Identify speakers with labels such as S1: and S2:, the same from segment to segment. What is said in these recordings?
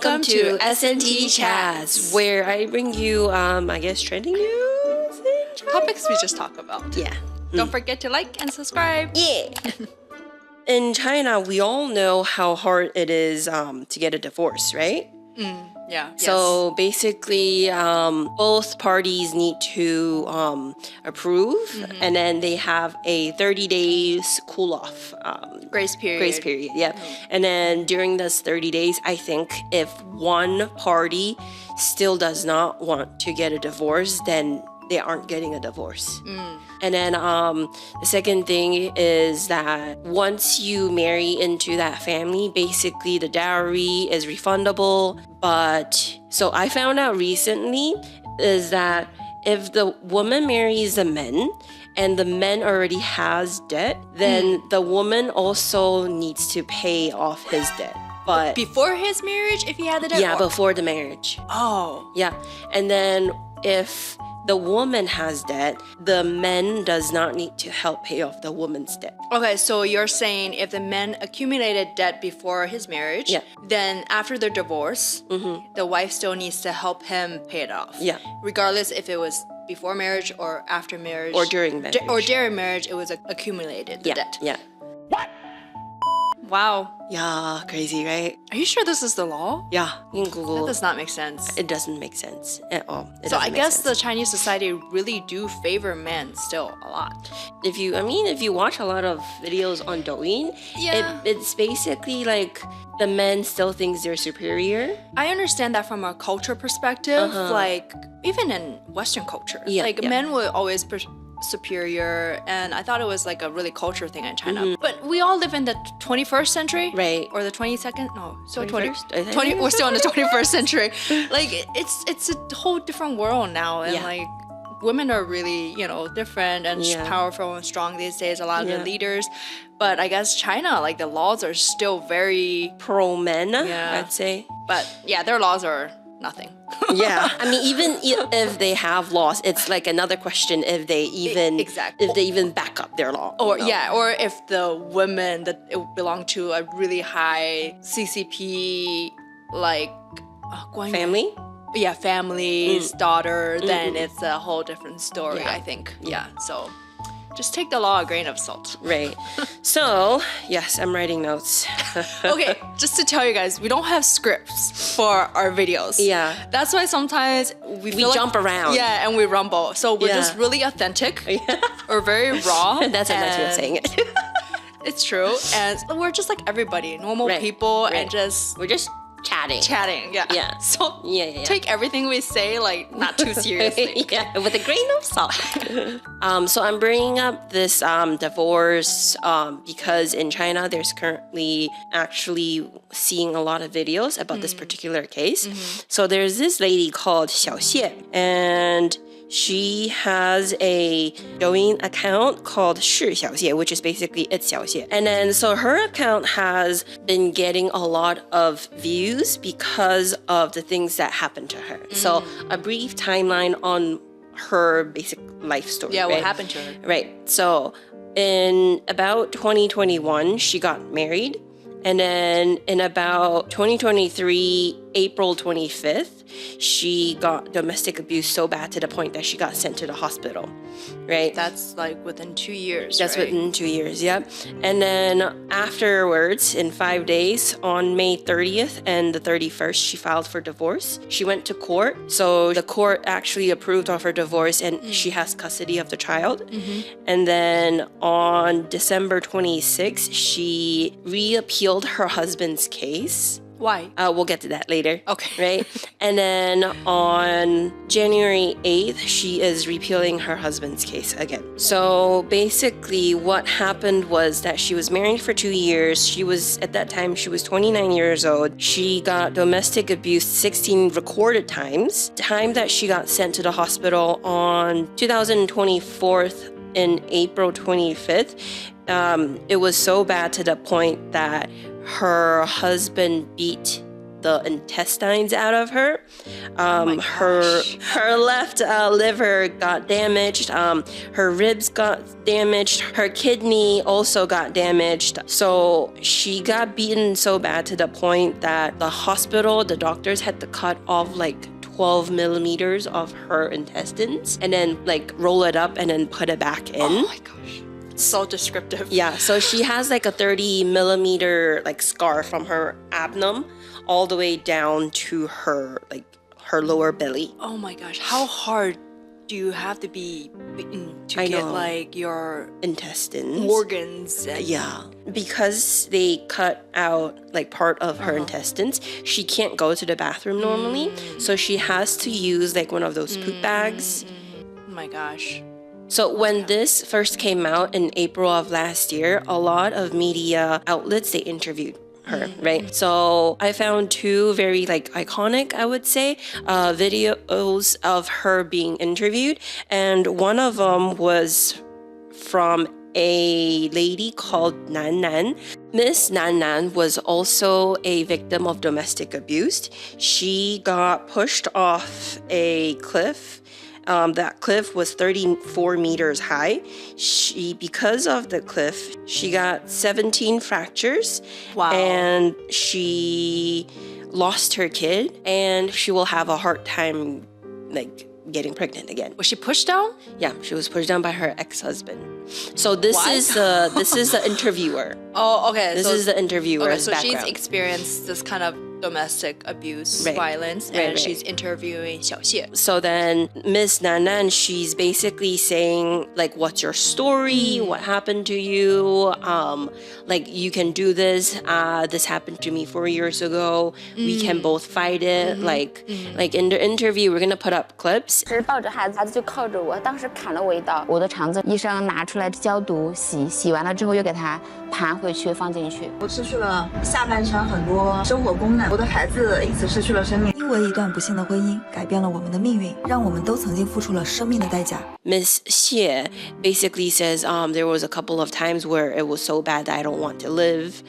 S1: Welcome to SNT Chats, where I bring you, I guess, trending news in China.
S2: Topics we just talk about.
S1: Yeah.
S2: Don't forget to like and subscribe.
S1: Yeah. In China, we all know how hard it is to get a divorce, right?
S2: Yeah.
S1: So basically, both parties need to approve, and then they have a 30 days cool off
S2: Grace period.
S1: Grace period, yeah. And then during this 30 days, I think if one party still does not want to get a divorce, then they aren't getting a divorce. And then the second thing is that once you marry into that family, basically the dowry is refundable. But so I found out recently is that if the woman marries a man and the man already has debt, then the woman also needs to pay off his debt. But
S2: Before his marriage, if he had the debt?
S1: yeah, before the marriage.
S2: Oh.
S1: Yeah. And then if the woman has debt, the man does not need to help pay off the woman's debt.
S2: Okay, so you're saying if the man accumulated debt before his marriage,
S1: Yeah.
S2: then after their divorce, the wife still needs to help him pay it off.
S1: Yeah.
S2: Regardless if it was before marriage or after marriage.
S1: Or during marriage.
S2: Or during marriage, it was accumulated, the
S1: Yeah.
S2: debt.
S1: Yeah.
S2: Wow.
S1: Yeah, crazy, right?
S2: Are you sure this is the law?
S1: Yeah, in
S2: That
S1: Google,
S2: does not make sense.
S1: it doesn't make sense at all. It
S2: So I
S1: doesn't make
S2: guess
S1: sense.
S2: the Chinese society really do favor men still a lot.
S1: if you watch a lot of videos on Douyin,
S2: Yeah.
S1: it's basically like the men still thinks they're superior.
S2: I understand that from a culture perspective, like even in Western culture,
S1: Yeah,
S2: like
S1: yeah.
S2: men were always superior, and I thought it was like a really cultural thing in China. But we all live in the 21st century,
S1: Right.
S2: Or the 22nd? No, so
S1: 21st? I think
S2: 20. We're still in the
S1: so.
S2: 21st century. Like it's a whole different world now, and
S1: Yeah.
S2: like women are really different and
S1: Yeah.
S2: powerful and strong these days. A lot of
S1: Yeah.
S2: the leaders, but I guess China, like the laws are still very.
S1: Pro men,
S2: Yeah.
S1: I'd say.
S2: But yeah, their laws are nothing.
S1: Yeah, I mean, even if they have laws, it's like another question if they even
S2: Exactly.
S1: if they even back up their law.
S2: Or
S1: you know?
S2: yeah, or if the women that it belong to a really high CCP like
S1: Family.
S2: yeah, family's daughter, then it's a whole different story.
S1: Yeah.
S2: I think. Yeah. So just take the law a grain of salt.
S1: Right. So, yes, I'm writing notes.
S2: Okay, just to tell you guys, we don't have scripts for our videos.
S1: Yeah.
S2: That's why sometimes we feel like-
S1: jump around.
S2: Yeah, and we rumble. So we're
S1: Yeah.
S2: just really authentic. We're very raw.
S1: That's a nice way of
S2: and-
S1: saying it.
S2: It's true, and we're just like everybody, normal
S1: Right,
S2: people,
S1: right.
S2: and just
S1: We're just chatting.
S2: chatting. Yeah.
S1: Yeah.
S2: So
S1: Yeah.
S2: take everything we say like not too seriously.
S1: Yeah, with a grain of salt. So I'm bringing up this divorce because in China, there's currently actually seeing a lot of videos about this particular case. So there's this lady called Xiao Xie, and she has a Douyin account called 是 Xiao Xie, which is basically it's Xiao Xie. And then so her account has been getting a lot of views because of the things that happened to her. So a brief timeline on her basic life story.
S2: Yeah,
S1: right?
S2: what happened to her?
S1: Right. So in about 2021, she got married. And then in about 2023, April 25th, she got domestic abuse so bad to the point that she got sent to the hospital, right?
S2: That's like within 2 years.
S1: That's
S2: right?
S1: within 2 years, yep. And then afterwards, in 5 days, on May 30th and the 31st, she filed for divorce. She went to court. So the court actually approved of her divorce and she has custody of the child. And then on December 26th, she reappealed her husband's case.
S2: Why?
S1: We'll get to that later.
S2: Okay.
S1: Right? And then on January 8th, she is repealing her husband's case again. So basically, what happened was that she was married for 2 years. At that time, she was 29 years old. She got domestic abuse 16 recorded times. The time that she got sent to the hospital on 2024 in April 25th, it was so bad to the point that her husband beat the intestines out of her. Her left liver got damaged. Her ribs got damaged. Her kidney also got damaged. So she got beaten so bad to the point that the hospital, the doctors had to cut off like 12 millimeters of her intestines and then like roll it up and then put it back in.
S2: Oh my gosh. So descriptive.
S1: Yeah, so she has like a 30 millimeter like scar from her abdomen all the way down to her lower belly.
S2: Oh my gosh. How hard do you have to be bitten to get like your
S1: intestines,
S2: organs?
S1: Yeah, because they cut out like part of her intestines, she can't go to the bathroom normally, so she has to use like one of those poop bags.
S2: Oh my gosh.
S1: So when this first came out in April of last year, a lot of media outlets, they interviewed her, right? So I found two very like iconic, I would say, videos of her being interviewed. And one of them was from a lady called Nan Nan. Miss Nan Nan was also a victim of domestic abuse. She got pushed off a cliff. That cliff was 34 meters high. Because of the cliff, she got 17 fractures.
S2: Wow.
S1: And she lost her kid, and she will have a hard time like getting pregnant again.
S2: Was she pushed down?
S1: Yeah, she was pushed down by her ex-husband. So this is the interviewer.
S2: Oh, okay.
S1: This is the interviewer's
S2: okay, so
S1: background.
S2: she's experienced this kind of domestic abuse, violence, and she's interviewing Xiao Xie.
S1: So then Miss Nan Nan, she's basically saying like, what's your story? What happened to you? Like you can do this. This happened to me 4 years ago. We can both fight it. Like in the interview, we're gonna put up clips.
S3: 是抱着孩子，孩子就靠着我，当时砍了我一刀，我的肠子医生拿出来消毒洗，洗完了之后又给它盘回去放进去。
S4: 我失去了下半身很多生活功能，我的孩子因此失去了生命。因为一段不幸的婚姻改变了我们的命运，让我们都曾经付出了生命的代价。
S1: Miss Xie basically says there was a couple of times where it was so bad that I don't want to live.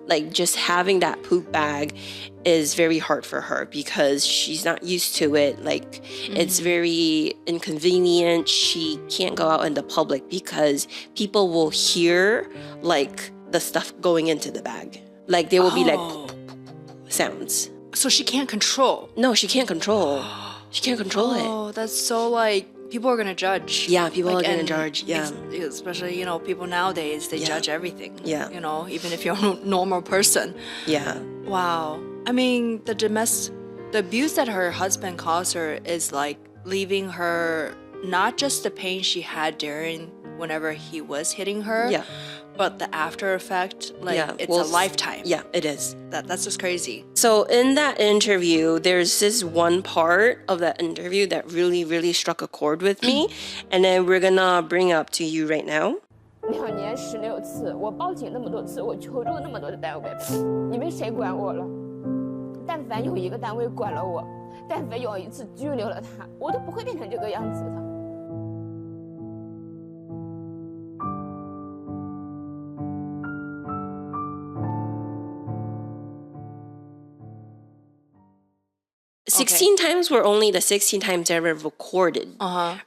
S1: Like just having that poop bag is very hard for her because she's not used to it. Like it's very inconvenient. She can't go out in the public because people will hear like the stuff going into the bag. Like there will be like sounds.
S2: So she can't control.
S1: No, she can't control. She can't control it.
S2: Oh, that's so like people are gonna judge.
S1: Yeah, people are gonna judge. Yeah,
S2: especially people nowadays they judge everything.
S1: Yeah,
S2: even if you're a normal person.
S1: Yeah.
S2: Wow. I mean, the abuse that her husband caused her is like leaving her not just the pain she had during whenever he was hitting her.
S1: Yeah.
S2: But the after effect, it's a lifetime.
S1: Yeah, it is.
S2: That's just crazy.
S1: So in that interview, there's this one part of that interview that really, really struck a chord with me. And then we're gonna bring up to you right now.
S3: 2年16次，我报警那么多次，我求助那么多的单位，你们谁管我了？但凡有一个单位管了我，但凡有一次拘留了他，我都不会变成这个样子的。
S1: 16 times were only the 16 times ever recorded,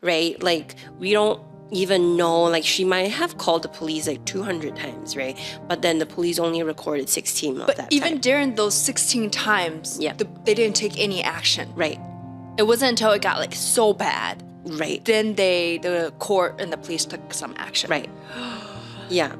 S1: right? Like, we don't even know, like, she might have called the police like 200 times, right? But then the police only recorded 16 of that
S2: But even
S1: time.
S2: during those 16 times, they didn't take any action.
S1: Right.
S2: It wasn't until it got like so bad.
S1: Right.
S2: Then the court and the police took some action.
S1: Right. Yeah.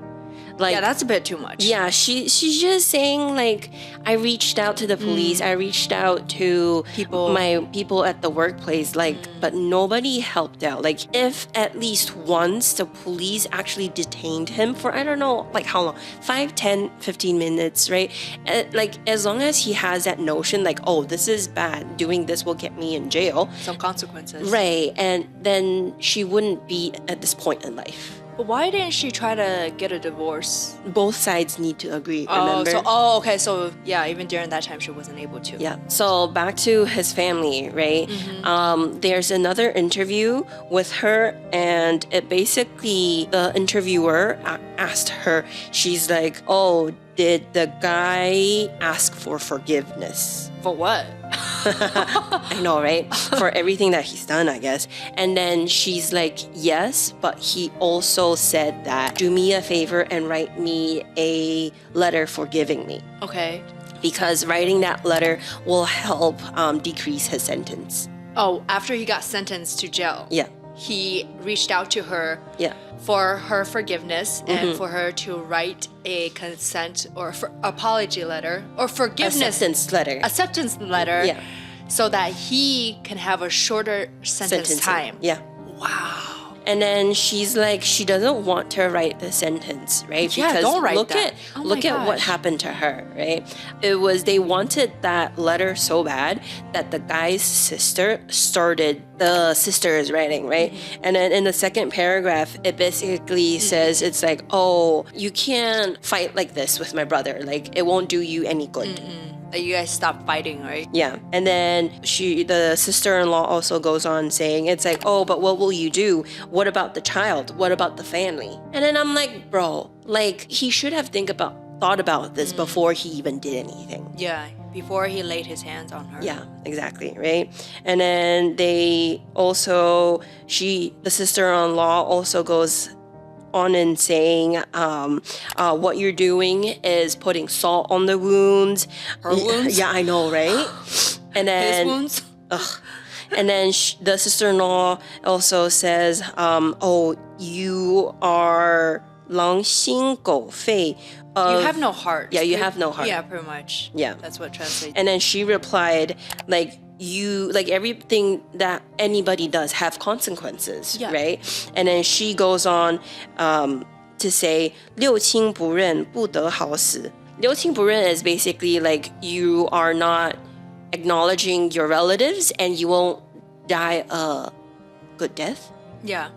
S1: Like,
S2: yeah, that's a bit too much.
S1: Yeah, she's just saying like, I reached out to the police, I reached out to my people at the workplace, like, but nobody helped out. Like, if at least once the police actually detained him for, I don't know, like how long, 5, 10, 15 minutes, right? Like, as long as he has that notion, like, oh, this is bad, doing this will get me in jail.
S2: Some consequences.
S1: Right, and then she wouldn't be at this point in life.
S2: But why didn't she try to get a divorce?
S1: Both sides need to agree, remember?
S2: Okay. So, yeah, even during that time, she wasn't able to.
S1: Yeah. So back to his family, right? There's another interview with her, and it basically, the interviewer asked her, she's like, oh, did the guy ask for forgiveness?
S2: For what?
S1: I know, right? For everything that he's done, I guess. And then she's like, yes, but he also said that, do me a favor and write me a letter forgiving me.
S2: Okay.
S1: Because writing that letter will help decrease his sentence.
S2: Oh, after he got sentenced to jail.
S1: Yeah.
S2: He reached out to her
S1: Yeah.
S2: for her forgiveness and for her to write a consent or apology letter or forgiveness acceptance letter
S1: Yeah.
S2: so that he can have a shorter sentence time.
S1: Yeah.
S2: Wow.
S1: And then she's like, she doesn't want to write the sentence, right?
S2: Yeah,
S1: because
S2: don't write
S1: look
S2: that.
S1: look at what happened to her, right? It was, they wanted that letter so bad that the guy's sister started, the sister is writing, right? And then in the second paragraph, it basically says, it's like, oh, you can't fight like this with my brother. Like, it won't do you any good.
S2: That you guys stop fighting, right?
S1: Yeah. And then the sister-in-law also goes on saying, it's like, oh, but what will you do? What about the child? What about the family? And then I'm like, bro, like, he should have thought about this before he even did anything.
S2: Yeah, before he laid his hands on her.
S1: Yeah, exactly, right? And then the sister-in-law also goes on and saying, what you're doing is putting salt on the wounds.
S2: Her wounds?
S1: Yeah, I know, right? And then
S2: His wounds?
S1: Ugh. And then the sister-in-law also says, oh, you are 狼心狗肺.
S2: You have no heart.
S1: Yeah, you have no heart.
S2: Yeah, pretty much.
S1: Yeah.
S2: That's what translates.
S1: And then she replied, like, everything that anybody does have consequences,
S2: Yeah.
S1: right? And then she goes on to say, 六亲不认不得好死. 六亲不认 is basically like you are not acknowledging your relatives and you won't die a good death.
S2: Yeah.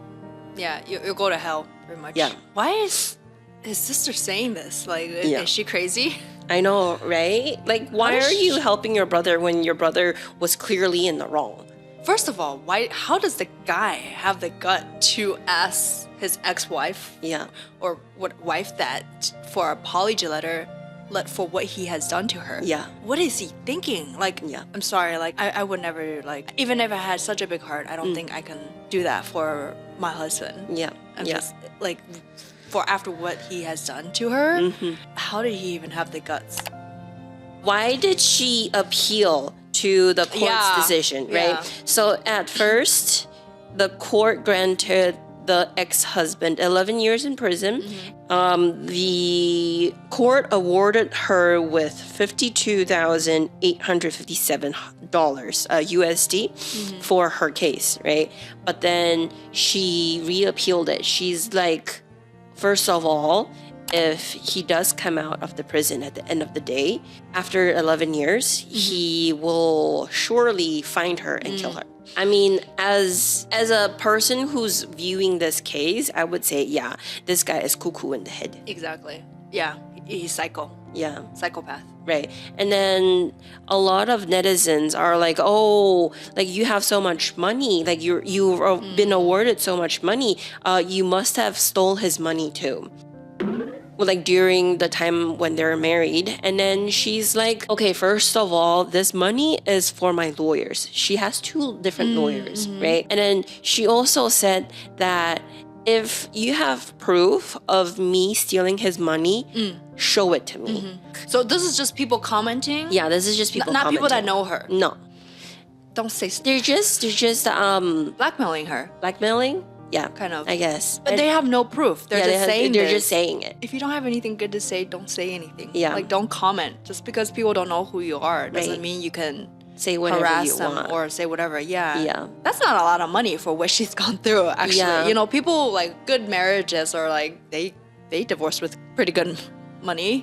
S2: Yeah, you'll go to hell, pretty much.
S1: Yeah.
S2: Why is his sister saying this? Like,
S1: Yeah.
S2: is she crazy?
S1: I know, right? Like, why
S2: does
S1: are you helping your brother when your brother was clearly in the wrong?
S2: First of all, how does the guy have the gut to ask his ex-wife
S1: Yeah.
S2: or wife that for an apology letter for what he has done to her?
S1: Yeah.
S2: What is he thinking? Like,
S1: Yeah.
S2: I'm sorry, like, I would never, like, even if I had such a big heart, I don't think I can do that for my husband.
S1: Yeah.
S2: I'm
S1: yeah.
S2: just, like, for after what he has done to her, how did he even have the guts?
S1: Why did she appeal to the court's
S2: Yeah.
S1: decision, right?
S2: Yeah.
S1: So at first, the court granted the ex-husband 11 years in prison. The court awarded her with $52,857 USD for her case, right? But then she reappealed it. She's like, first of all, if he does come out of the prison at the end of the day, after 11 years, he will surely find her and kill her. I mean, as a person who's viewing this case, I would say, yeah, this guy is cuckoo in the head.
S2: Exactly. Yeah, he's psychopath.
S1: Right. And then a lot of netizens are like, oh, like you have so much money, like you've been awarded so much money, you must have stole his money too. Like during the time when they're married. And then she's like, okay, first of all, this money is for my lawyers. She has 2 different lawyers, right? And then she also said that if you have proof of me stealing his money, show it to me.
S2: So this is just people commenting?
S1: Yeah, this is just people
S2: Not people that
S1: commenting.
S2: know her.
S1: No.
S2: Don't say
S1: They're just
S2: blackmailing her.
S1: blackmailing. Yeah,
S2: Kind of.
S1: I guess.
S2: But they have no proof. They're just saying
S1: They're
S2: this.
S1: just saying it.
S2: If you don't have anything good to say, don't say anything.
S1: Yeah.
S2: Like, don't comment. Just because people don't know who you are doesn't
S1: Right.
S2: mean you can
S1: Say whatever
S2: harass
S1: you
S2: them
S1: want.
S2: or say whatever. Yeah.
S1: Yeah.
S2: That's not a lot of money for what she's gone through, actually.
S1: Yeah.
S2: You know, people, like, good marriages are like, they divorced with pretty good money.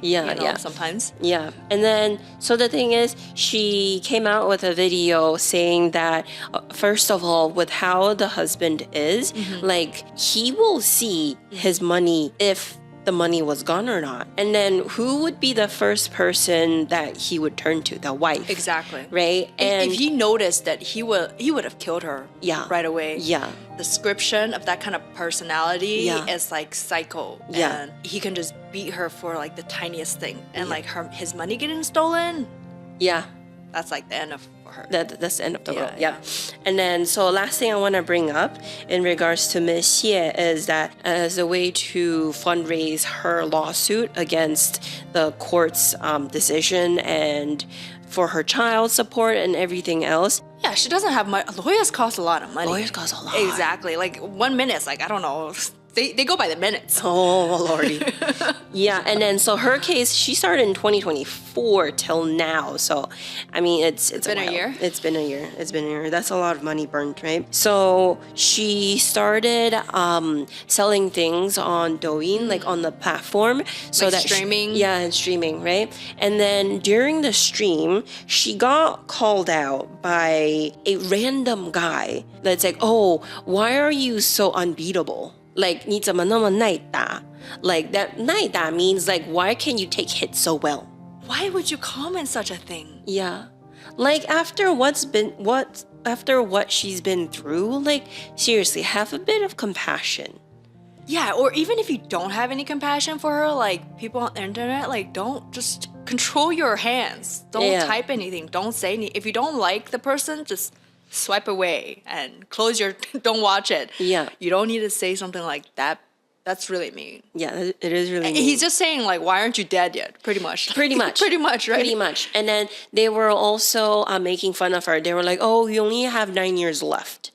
S2: Sometimes.
S1: Yeah. And then, so the thing is, she came out with a video saying that, first of all, with how the husband is, like, he will see his money if the money was gone or not. And then who would be the first person that he would turn to? The wife.
S2: Exactly.
S1: Right? And
S2: if he noticed that he would have killed her right away.
S1: Yeah.
S2: The description of that kind of personality is like psycho.
S1: Yeah.
S2: And he can just beat her for like the tiniest thing. And like his money getting stolen.
S1: Yeah.
S2: That's like the end of her.
S1: That's the end of the world. Yeah. And then, so last thing I want to bring up in regards to Ms. Xie is that as a way to fundraise her lawsuit against the court's decision and for her child support and everything else.
S2: Yeah, she doesn't have money. Lawyers cost a lot of money.
S1: Lawyers cost a lot.
S2: Exactly. Like 1 minute's like, I don't know. They go by the minutes.
S1: Oh, Lordy. Yeah, and then so her case, she started in 2024 till now. So, I mean, it's
S2: been a year?
S1: It's been a year. It's been a year. That's a lot of money burnt, right? So she started selling things on Douyin, like on the platform. So
S2: like
S1: that
S2: streaming?
S1: And streaming, right? And then during the stream, she got called out by a random guy that's like, oh, why are you so unbeatable? Like, 你怎么那么耐打? Like, that 耐打 means like, why can you take hits so well?
S2: Why would you comment such a thing?
S1: Yeah. Like, after what she's been through, like, seriously, have a bit of compassion.
S2: Yeah, or even if you don't have any compassion for her, like, people on the internet, like, don't just control your hands. Don't type anything. Don't say anything. If you don't like the person, just swipe away and close your don't watch it.
S1: Yeah.
S2: You don't need to say something like that. That's really mean.
S1: Yeah, it is really mean.
S2: He's just saying like, why aren't you dead yet? Pretty much.
S1: Pretty much.
S2: Pretty much, right?
S1: Pretty much. And then they were also making fun of her. They were like, oh, you only have 9 years left.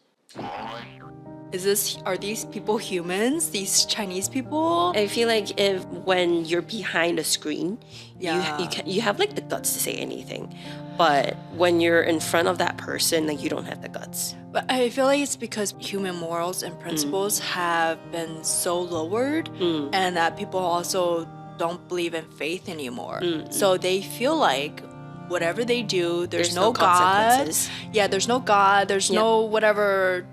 S2: Are these people humans? These Chinese people?
S1: I feel like when you're behind a screen, you have like the guts to say anything. But when you're in front of that person, like, you don't have the guts.
S2: But I feel like it's because human morals and principles have been so lowered, and that people also don't believe in faith anymore. So they feel like whatever they do, there's no God. Yeah, there's no God. There's no whatever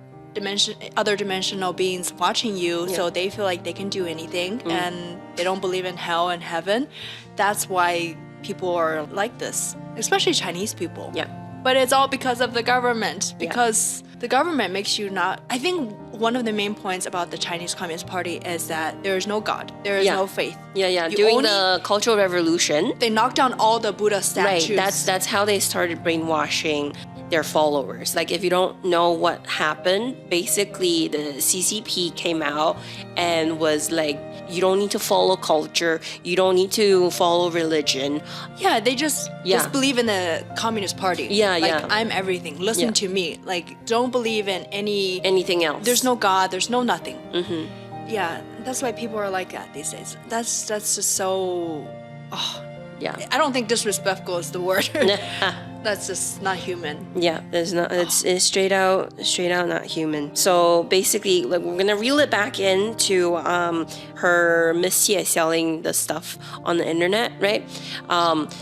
S2: other dimensional beings watching you. So they feel like they can do anything, and they don't believe in hell and heaven. That's why people are like this, especially Chinese people.
S1: Yeah.
S2: But it's all because of the government, because the government makes you not. I think one of the main points about the Chinese Communist Party is that there is no God, there is no faith.
S1: Yeah. During the Cultural Revolution,
S2: they knocked down all the Buddha statues.
S1: Right, that's how they started brainwashing their followers. Like, if you don't know what happened, basically the CCP came out and was like, you don't need to follow culture, you don't need to follow religion.
S2: Yeah, they just believe in the Communist Party. Like, I'm everything. Listen to me. Like, don't believe in anything else. There's no God. There's no nothing. Yeah, that's why people are like that these days. That's just so. I don't think disrespectful is the word. That's just not human.
S1: Yeah, it's straight out not human. So basically, like, we're gonna reel it back into her Ms. Xie selling the stuff on the internet, right?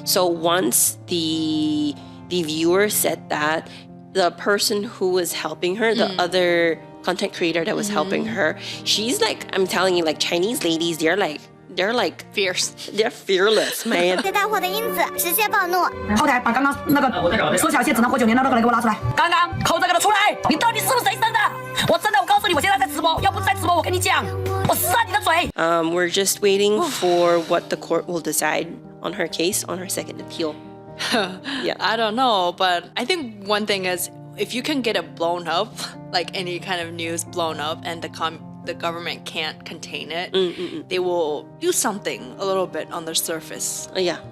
S1: So once the viewer said that, the person who was helping her, the other content creator that was helping her, she's like, I'm telling you, like, Chinese ladies, they're like
S2: fierce.
S1: They're fearless, man.
S5: 最大火的因子直接暴怒。
S6: 后台把刚刚那个说小谢只能活9年的那个人给我拉出来。刚刚扣这个的出来，你到底是不是谁生的？我真的，我告诉你，我现在在直播，要不是在直播，我跟你讲，我扇你的嘴。
S1: We're just waiting for what the court will decide on her case, on her second appeal.
S2: I don't know, but I think one thing is, if you can get it blown up, like any kind of news blown up, and the government can't contain it, they will do something a little bit on the surface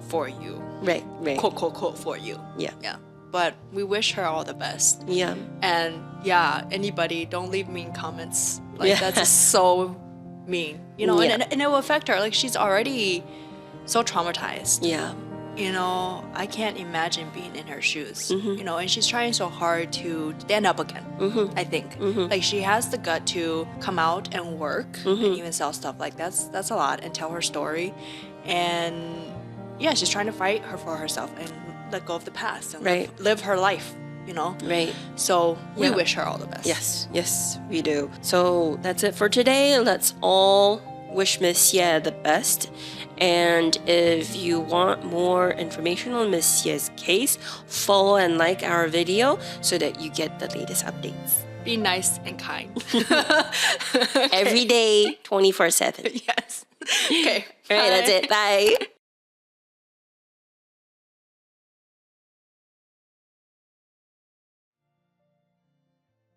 S2: for you.
S1: Right.
S2: Quote, for you. Yeah. But we wish her all the best.
S1: Yeah.
S2: And anybody, don't leave mean comments. Like, that's just so mean. You know, and it will affect her. Like, she's already so traumatized.
S1: Yeah.
S2: You know, I can't imagine being in her shoes. You know, and she's trying so hard to stand up again, I think. Like, she has the gut to come out and work and even sell stuff. Like, that's a lot, and tell her story. And yeah, she's trying to fight for herself and let go of the past and
S1: Right.
S2: live her life, you know?
S1: Right.
S2: So we
S1: Yeah.
S2: wish her all the best.
S1: Yes, we do. So that's it for today. Let's all wish Miss Xie the best. And if you want more information on Miss Xie's case, follow and like our video so that you get the latest updates.
S2: Be nice and kind.
S1: Every day, 24/7.
S2: Yes. Okay.
S1: All right, that's
S2: bye.
S1: it. Bye.